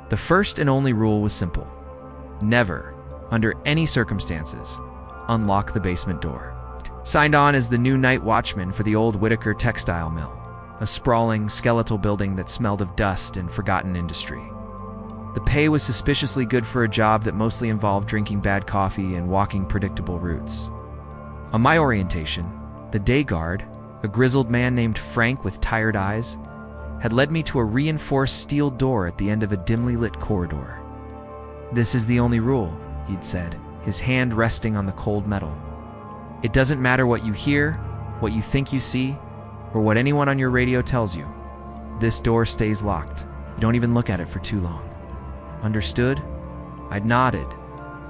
The first and only rule was simple. Never, under any circumstances, unlock the basement door. Signed on as the new night watchman for the old Whitaker textile mill, a sprawling, skeletal building that smelled of dust and forgotten industry. The pay was suspiciously good for a job that mostly involved drinking bad coffee and walking predictable routes. On my orientation, the day guard, a grizzled man named Frank with tired eyes, had led me to a reinforced steel door at the end of a dimly lit corridor. "This is the only rule," he'd said, his hand resting on the cold metal. "It doesn't matter what you hear, what you think you see, or what anyone on your radio tells you. This door stays locked. You don't even look at it for too long." Understood? I'd nodded,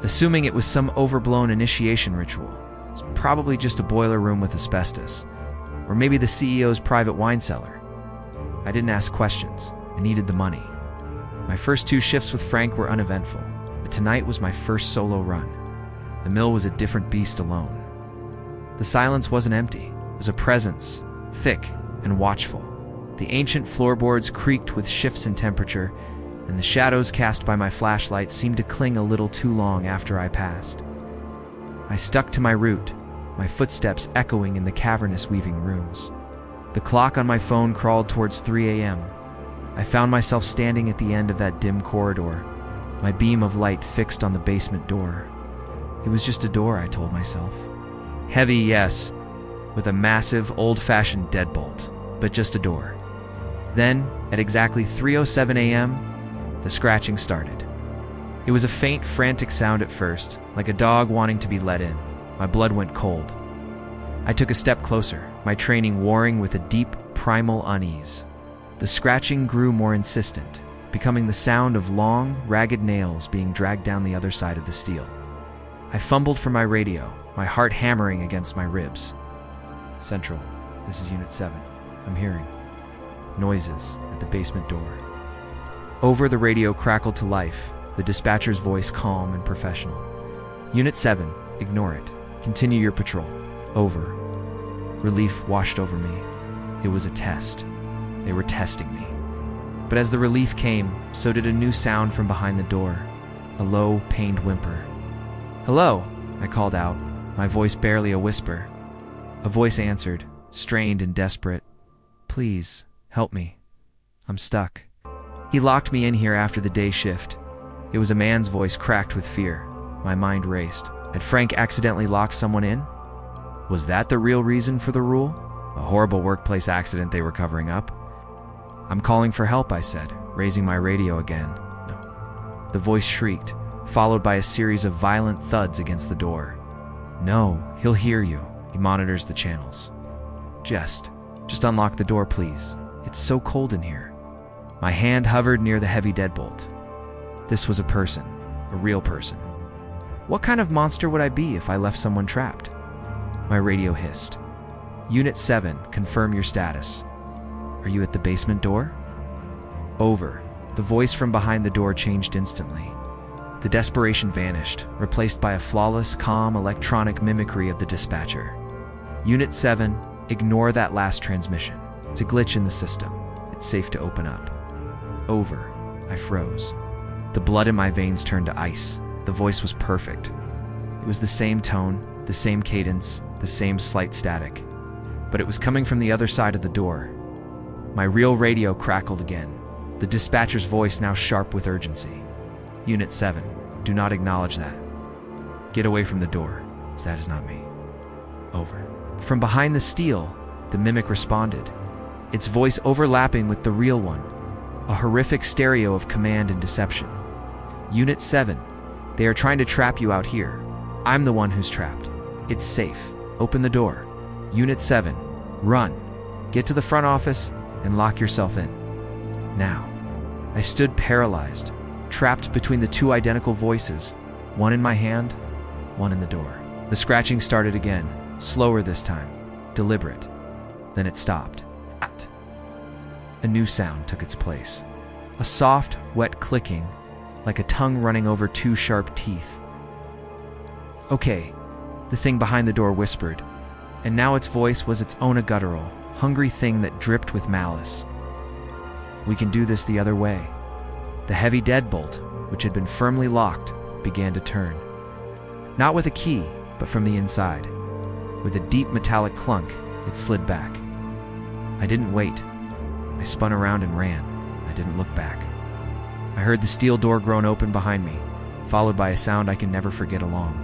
assuming it was some overblown initiation ritual. It's probably just a boiler room with asbestos, or maybe the CEO's private wine cellar. I didn't ask questions. I needed the money. My first 2 shifts with Frank were uneventful, but tonight was my first solo run. The mill was a different beast alone. The silence wasn't empty. It was a presence, thick and watchful. The ancient floorboards creaked with shifts in temperature, and the shadows cast by my flashlight seemed to cling a little too long after I passed. I stuck to my route, my footsteps echoing in the cavernous weaving rooms. The clock on my phone crawled towards 3 a.m. I found myself standing at the end of that dim corridor, my beam of light fixed on the basement door. It was just a door, I told myself. Heavy, yes, with a massive, old-fashioned deadbolt, but just a door. Then, at exactly 3:07 a.m., the scratching started. It was a faint, frantic sound at first, like a dog wanting to be let in. My blood went cold. I took a step closer, my training warring with a deep, primal unease. The scratching grew more insistent, becoming the sound of long, ragged nails being dragged down the other side of the steel. I fumbled for my radio, my heart hammering against my ribs. "Central, this is Unit 7. I'm hearing noises at the basement door." Over the radio crackled to life, the dispatcher's voice calm and professional. "Unit 7, ignore it. Continue your patrol. Over." Relief washed over me. It was a test. They were testing me. But as the relief came, so did a new sound from behind the door, a low, pained whimper. "Hello," I called out, my voice barely a whisper. A voice answered, strained and desperate. "Please, help me. I'm stuck." He locked me in here after the day shift. It was a man's voice cracked with fear. My mind raced. Had Frank accidentally locked someone in? Was that the real reason for the rule? A horrible workplace accident they were covering up? "I'm calling for help," I said, raising my radio again. No. The voice shrieked, followed by a series of violent thuds against the door. "No, he'll hear you. He monitors the channels. Just unlock the door, please. It's so cold in here." My hand hovered near the heavy deadbolt. This was a person, a real person. What kind of monster would I be if I left someone trapped? My radio hissed. "Unit 7, confirm your status. Are you at the basement door?" Over. The voice from behind the door changed instantly. The desperation vanished, replaced by a flawless, calm, electronic mimicry of the dispatcher. "Unit 7, ignore that last transmission. It's a glitch in the system. It's safe to open up." Over. I froze. The blood in my veins turned to ice. The voice was perfect. It was the same tone, the same cadence, the same slight static. But it was coming from the other side of the door. My real radio crackled again, the dispatcher's voice now sharp with urgency. "Unit 7, do not acknowledge that. Get away from the door, as that is not me." Over. From behind the steel, the mimic responded, its voice overlapping with the real one, a horrific stereo of command and deception. "Unit 7, they are trying to trap you out here. I'm the one who's trapped. It's safe. Open the door. Unit 7, run. Get to the front office and lock yourself in. Now." I stood paralyzed, trapped between the 2 identical voices, one in my hand, one in the door. The scratching started again, slower this time, deliberate. Then it stopped. A new sound took its place. A soft, wet clicking, like a tongue running over 2 sharp teeth. "Okay," the thing behind the door whispered, and now its voice was its own a guttural, hungry thing that dripped with malice. "We can do this the other way." The heavy deadbolt, which had been firmly locked, began to turn. Not with a key, but from the inside. With a deep metallic clunk, it slid back. I didn't wait. I spun around and ran. I didn't look back. I heard the steel door groan open behind me, followed by a sound I can never forget along.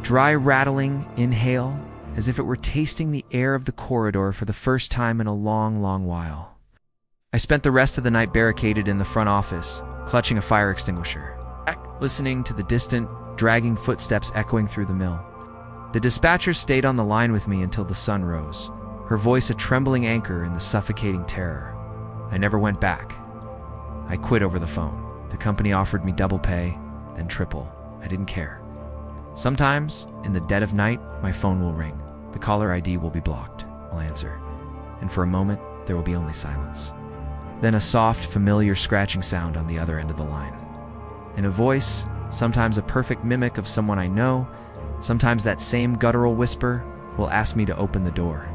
Dry rattling inhale, as if it were tasting the air of the corridor for the first time in a long, long while. I spent the rest of the night barricaded in the front office, clutching a fire extinguisher, listening to the distant, dragging footsteps echoing through the mill. The dispatcher stayed on the line with me until the sun rose, her voice a trembling anchor in the suffocating terror. I never went back. I quit over the phone. The company offered me double pay, then triple. I didn't care. Sometimes, in the dead of night, my phone will ring. The caller ID will be blocked. I'll answer. And for a moment, there will be only silence. Then a soft, familiar scratching sound on the other end of the line. And a voice, sometimes a perfect mimic of someone I know, sometimes that same guttural whisper, will ask me to open the door.